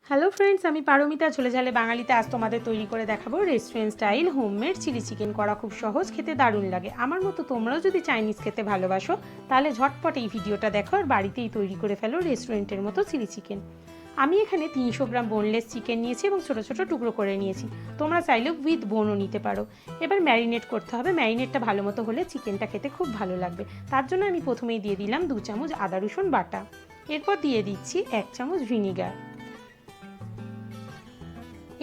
Hello friends, আমি পারমিতা। ঝোলে ঝালে বাঙালিতে আজ তোমাদের তৈরি করে দেখাবো restaurant style homemade chilli chicken. করা খুব সহজ, খেতে দারুণ লাগে। আমার মতো তোমরাও যদি চাইনিজ খেতে ভালোবাসো তাহলে ঝটপট এই ভিডিওটা দেখো আর বাড়িতেই তৈরি করে ফেলো রেস্টুরেন্টের মতো চিলি চিকেন। আমি এখানে 300 গ্রাম বোনলেস চিকেন নিয়েছি এবং ছোটো ছোটো টুকরো করে নিয়েছি। তোমরা চাইলেও উইথ বোনও নিতে পারো। এবার ম্যারিনেট করতে হবে। ম্যারিনেটটা ভালো মতো হলে চিকেনটা খেতে খুব ভালো লাগবে। তার জন্য আমি প্রথমেই দিয়ে দিলাম 2 চামচ আদা রসুন বাটা। এরপর দিয়ে দিচ্ছি 1 চামচ ভিনিগার।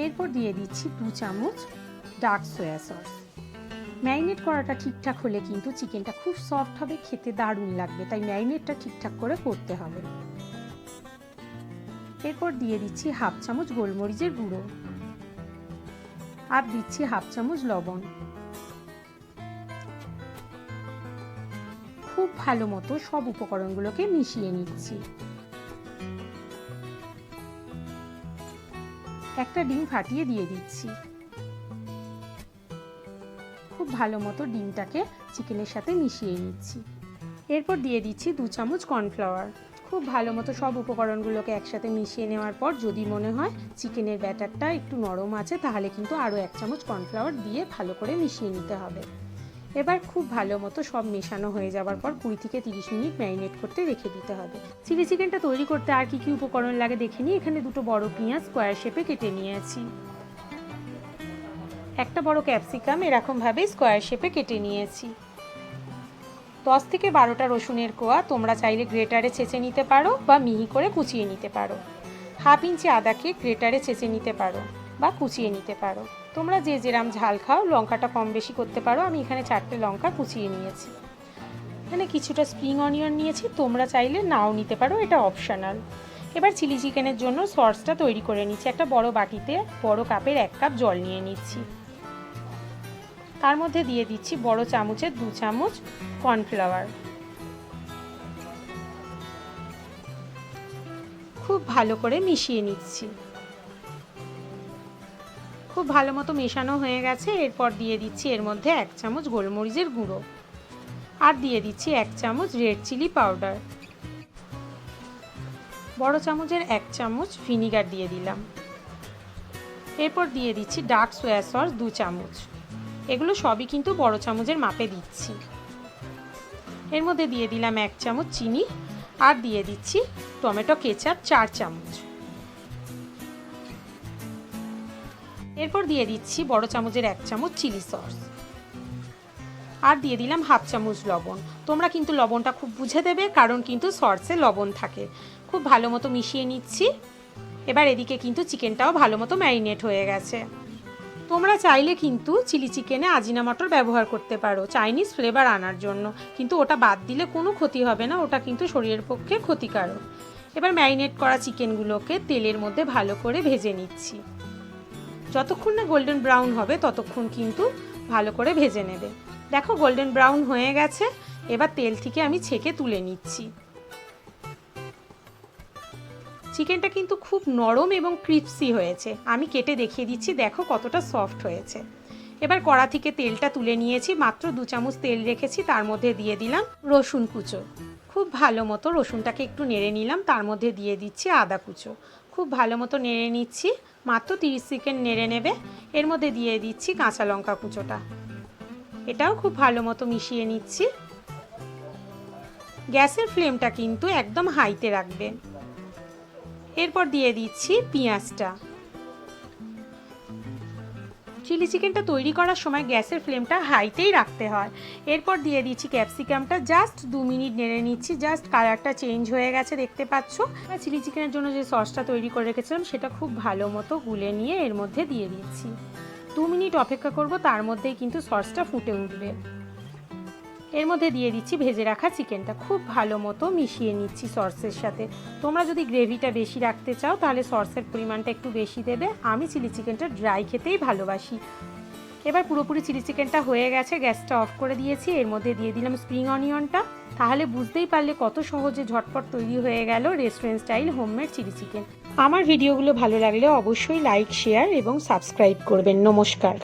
এরপর দিয়ে দিচ্ছি 2 চামচ ডার্ক সয়া সস। ম্যারিনেট করাটা ঠিকঠাক হলে কিন্তু চিকেনটা খুব সফট হবে, খেতে দারুণ লাগবে, তাই ম্যারিনেটটা ঠিকঠাক করে করতে হবে। এরপর দিয়ে দিচ্ছি 1/2 চামচ গোলমরিচের গুঁড়ো আর দিচ্ছি 1/2 চামচ লবণ। খুব ভালো মতো সব উপকরণগুলোকে মিশিয়ে নিচ্ছি। একটা ডিম ফাটিয়ে দিয়ে দিচ্ছি। খুব ভালো মতো ডিমটাকে চিকেনের সাথে মিশিয়ে নিচ্ছি। এরপর দিয়ে দিচ্ছি 2 চামচ কর্নফ্লাওয়ার। খুব ভালো মতো সব উপকরণগুলোকে একসাথে মিশিয়ে নেওয়ার পর যদি মনে হয় চিকেনের ব্যাটারটা একটু নরম আছে তাহলে কিন্তু আরও 1 চামচ কর্নফ্লাওয়ার দিয়ে ভালো করে মিশিয়ে নিতে হবে। এবার খুব ভালো মতো সব মেশানো হয়ে যাওয়ার পর 20 থেকে 30 মিনিট ম্যারিনেট করতে রেখে দিতে হবে। চিলি চিকেনটা তৈরি করতে আর কি উপকরণ লাগে দেখে নিই। এখানে 2 বড় পেঁয়াজ স্কোয়ার শেপে কেটে নিয়েছি। একটা বড় ক্যাপসিকাম এরকমভাবে স্কোয়ার শেপে কেটে নিয়েছি। 10 থেকে 12টা রসুনের কোয়া, তোমরা চাইলে গ্রেটারে ছেঁচে নিতে পারো বা মিহি করে কুচিয়ে নিতে পারো। 1/2 ইঞ্চি আদাকে গ্রেটারে ছেঁচে নিতে পারো বা কুচিয়ে নিতে পারো। তোমরা যে যেরাম ঝাল খাও লঙ্কাটা কম বেশি করতে পারো। আমি এখানে 4টে লঙ্কা কুচিয়ে নিয়েছি। এখানে কিছুটা স্প্রিং অনিয়ন নিয়েছি, তোমরা চাইলে নাও নিতে পারো, এটা অপশনাল। এবার চিলি চিকেনের জন্য সসটা তৈরি করে নিচ্ছি। একটা বড় বাটিতে বড় কাপের 1 কাপ জল নিয়ে নিচ্ছি। তার মধ্যে দিয়ে দিচ্ছি বড় চামচের 2 চামচ কর্নফ্লাওয়ার। খুব ভালো করে মিশিয়ে নিচ্ছি। খুব ভালো মতো মেশানো হয়ে গেছে। এরপর দিয়ে দিচ্ছি এর মধ্যে 1 চামচ গোলমরিচের গুঁড়ো আর দিয়ে দিচ্ছি 1 চামচ রেড চিলি পাউডার। বড় চামচের 1 চামচ ভিনিগার দিয়ে দিলাম। এরপর দিয়ে দিচ্ছি ডার্ক সয়া সস 2 চামচ। এগুলো সবই কিন্তু বড় চামচের মাপে দিচ্ছি। এর মধ্যে দিয়ে দিলাম 1 চামচ চিনি আর দিয়ে দিচ্ছি টমেটো কেচাপ 4 চামচ। এরপর দিয়ে দিচ্ছি বড় চামচের 1 চামচ চিলি সস আর দিয়ে দিলাম 1/2 চামচ লবণ। তোমরা কিন্তু লবণটা খুব বুঝে দেবে, কারণ কিন্তু সসে লবণ থাকে। খুব ভালো মতো মিশিয়ে নিচ্ছি। এবার এদিকে কিন্তু চিকেনটাও ভালো মতো ম্যারিনেট হয়ে গেছে। তোমরা চাইলে কিন্তু চিলি চিকেনে আজিনামটর ব্যবহার করতে পারো চাইনিজ ফ্লেভার আনার জন্য, কিন্তু ওটা বাদ দিলে কোনো ক্ষতি হবে না, ওটা কিন্তু শরীরের পক্ষে ক্ষতিকারক। এবার ম্যারিনেট করা চিকেনগুলোকে তেলের মধ্যে ভালো করে ভেজে নিচ্ছি। যতক্ষণ না গোল্ডেন ব্রাউন হবে ততক্ষণ কিন্তু ভালো করে ভেজে নেবে। দেখো গোল্ডেন ব্রাউন হয়ে গেছে। এবার তেল থেকে আমি ছেঁকে তুলে নিচ্ছি। চিকেনটা কিন্তু খুব নরম এবং ক্রিস্পি হয়েছে। আমি কেটে দেখিয়ে দিচ্ছি, দেখো কতটা সফট হয়েছে। এবার কড়া থেকে তেলটা তুলে নিয়েছি। মাত্র 2 চামচ তেল রেখেছি, তার মধ্যে দিয়ে দিলাম রসুন কুচো। খুব ভালো মতো রসুনটাকে একটু নেড়ে নিলাম। তার মধ্যে দিয়ে দিচ্ছি আদা কুচো। খুব ভালো মতো নেড়ে নিচ্ছি। মাত্র 30 সেকেন্ড নেড়ে নেবে। এর মধ্যে দিয়ে দিচ্ছি কাঁচা লঙ্কা কুচোটা। এটাও খুব ভালো মতো মিশিয়ে নিচ্ছি। গ্যাসের ফ্লেমটা কিন্তু একদম হাইতে রাখবে। এরপর দিয়ে দিচ্ছি পেঁয়াজটা। চিলি চিকেনটা তৈরি করার সময় গ্যাসের ফ্লেমটা হাইতেই রাখতে হয়। এরপর দিয়ে দিচ্ছি ক্যাপসিকামটা। জাস্ট 2 মিনিট নেড়ে নিচ্ছি। জাস্ট কালারটা চেঞ্জ হয়ে গেছে, দেখতে পাচ্ছ। চিলি চিকেনের জন্য যে সসটা তৈরি করে রেখেছিলাম সেটা খুব ভালো মতো গুলে নিয়ে এর মধ্যে দিয়ে দিচ্ছি। 2 মিনিট অপেক্ষা করব, তার মধ্যেই কিন্তু সসটা ফুটে উঠবে। এর মধ্যে দিয়ে দিচ্ছি ভেজে রাখা চিকেনটা। খুব ভালো মতো মিশিয়ে নিচ্ছি সসের সাথে। তোমরা যদি গ্রেভিটা বেশি রাখতে চাও তাহলে সসের পরিমাণটা একটু বেশি দেবে। আমি চিলি চিকেনটা ড্রাই খেতেই ভালোবাসি। এবার পুরোপুরি চিলি চিকেনটা হয়ে গেছে, গ্যাসটা অফ করে দিয়েছি। এর মধ্যে দিয়ে দিলাম স্প্রিং অনিয়নটা। তাহলে বুঝতেই পারলে কত সহজে ঝটপট তৈরি হয়ে গেল restaurant style homemade chilli chicken. আমার ভিডিওগুলো ভালো লাগলে অবশ্যই লাইক, শেয়ার এবং সাবস্ক্রাইব করবেন। নমস্কার।